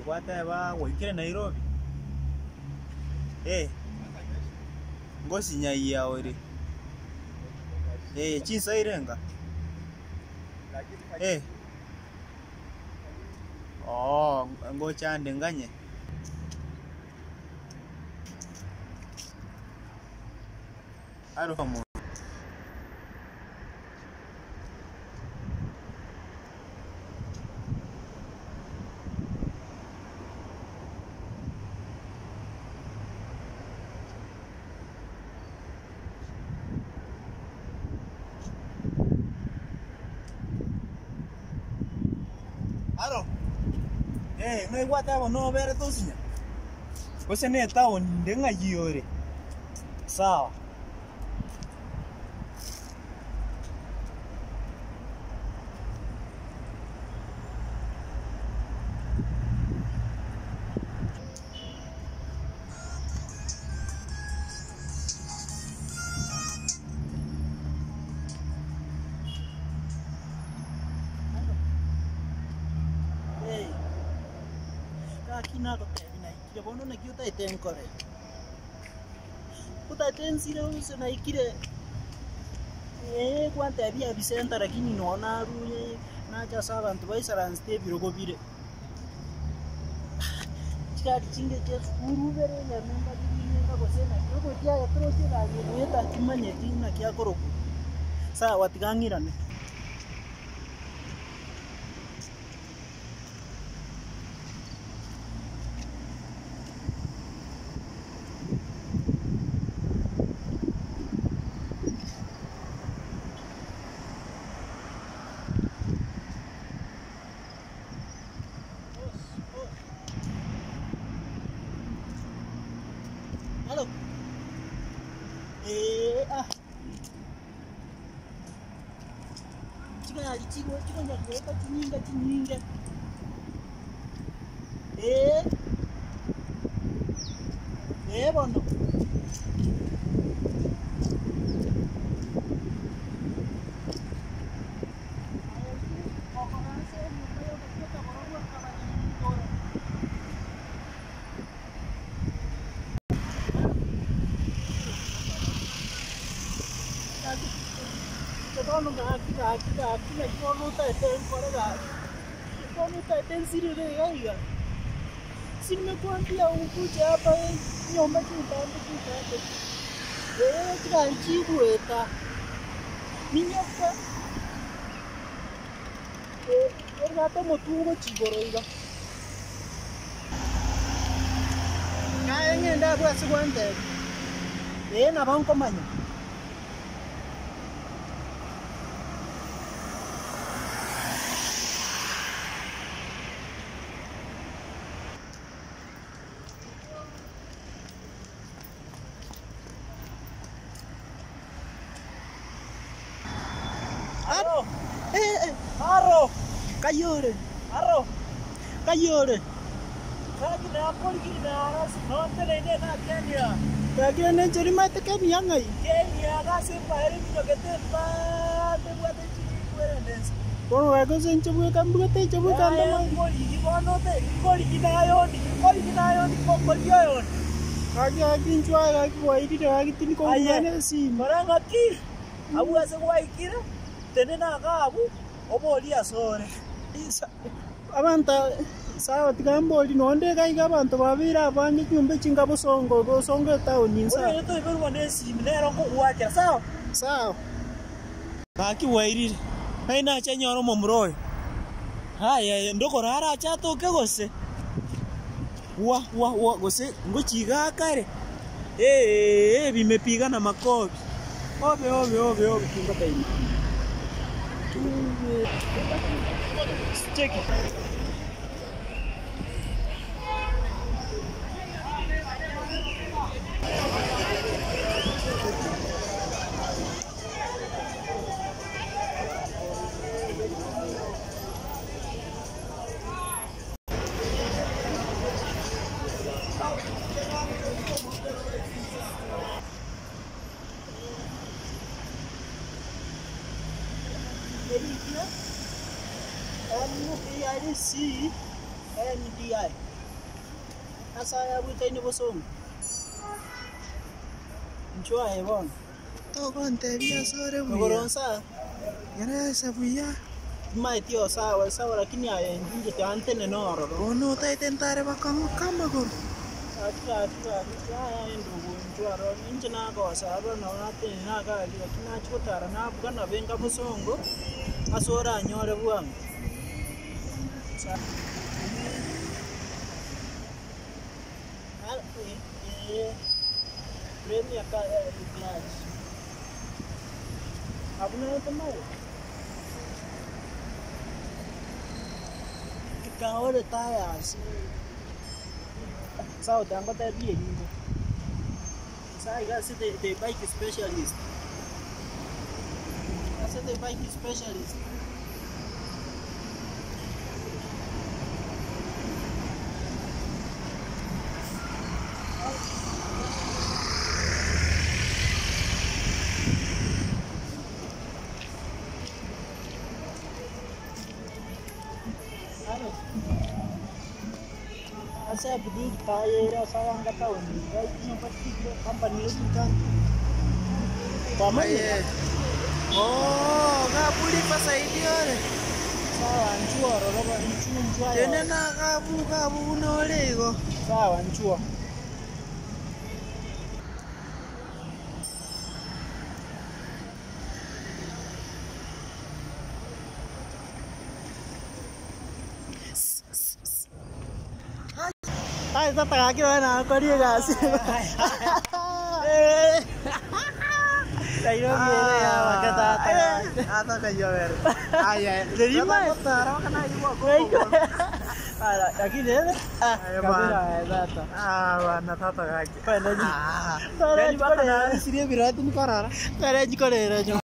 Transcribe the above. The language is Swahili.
Kwateba goikire Nairobi. Ngosi nyaiya ore. Chinsa irenga. Ngochande nganye. Aro mo. Aro. Ngai kwateba no bere tosinya. Ose ne town ndenga yiore. Sawa. Kina to tebina ikire bono na kiuta itenkore. Kuta tensire uso na ikire. Kwante bia bisenta lakini nona ruye na cha saba ntu baisara nste birogo bire. Chikari chinge che urubere ya memba bine ka gosena. Yoko tia ya troche la yeta kimanye tina kia koroku. Sa watigangirane. Halo. Chico ya kuweka chinyinga. Bono. Kono akina kono ta tenkore ga. Kono ta tensire ga. Sinme kuambia ukuje hapa nyomba kitanda. Tranchi kueta. Minyoka. Gato motugo chigoroiga. Ngenda kwa sigwante. Na banko manya. Aro. Kayore. Kagina polgina aras no telene na Kenya. Kagina njeri mate Kenya ngai. Kenya gase pare minyo kete pa te wate chikwendens. Kono wago senche bue kambute chebu kandama. Koli bono te koli kinayon kokoliyon. Kagi akinchwa kagi waidi kagi tin ko ngane si. Maranga ki. Abu ase waikira. Tenena gabu oboli asore. Abanta sawa tigamboli nonde kai abantu babira abanye cyumbe kingabo songo town insa. Ole to iberu wane simnero ko wacha sawa. Baki wairire. Haina cha nyoro momroyo. Haya ndoko rara cha to ke gose. Wa gose ngochiga kare. Bimepiga na makobi. Obe kinga taimi. Check it. I didn't see ni DI. Asa ya buta ni bosong. Njua hebon. To konte bia sore buya. Koronsa. Yana sabuya. Mai tio sawa lakini aye nje te antene noro. Ono tai tentare bakang kama gor. Atu ya ndugu njua ro nje na ko sa ro na ate na ga li kina chutara na bugana benga bosongo. Asora nyore buang. Premier clutch. Abuna temai. Kau de tires. Sao tangga tadi ni. Saya gas the bike specialist. Asa the bike specialist. Saya beli tayar saya angkat tahun ni. Saya punya pasti company itu kan. Pamaye. Oh, kabuli pasaidia le. Sawa njua roba njua. Tena na kabu unolego. Sawa njua. Ay, está para que van a correr así. Tayo gini ya, makata. Ata kayo ver. Ay ay. Jadi mah. Tara kana iwa ko. Ada, lagi deh. Kamera data. Wana tata kaki. Pwede ni. Jadi baka na Sini birat ni para. Kare ji kore ra.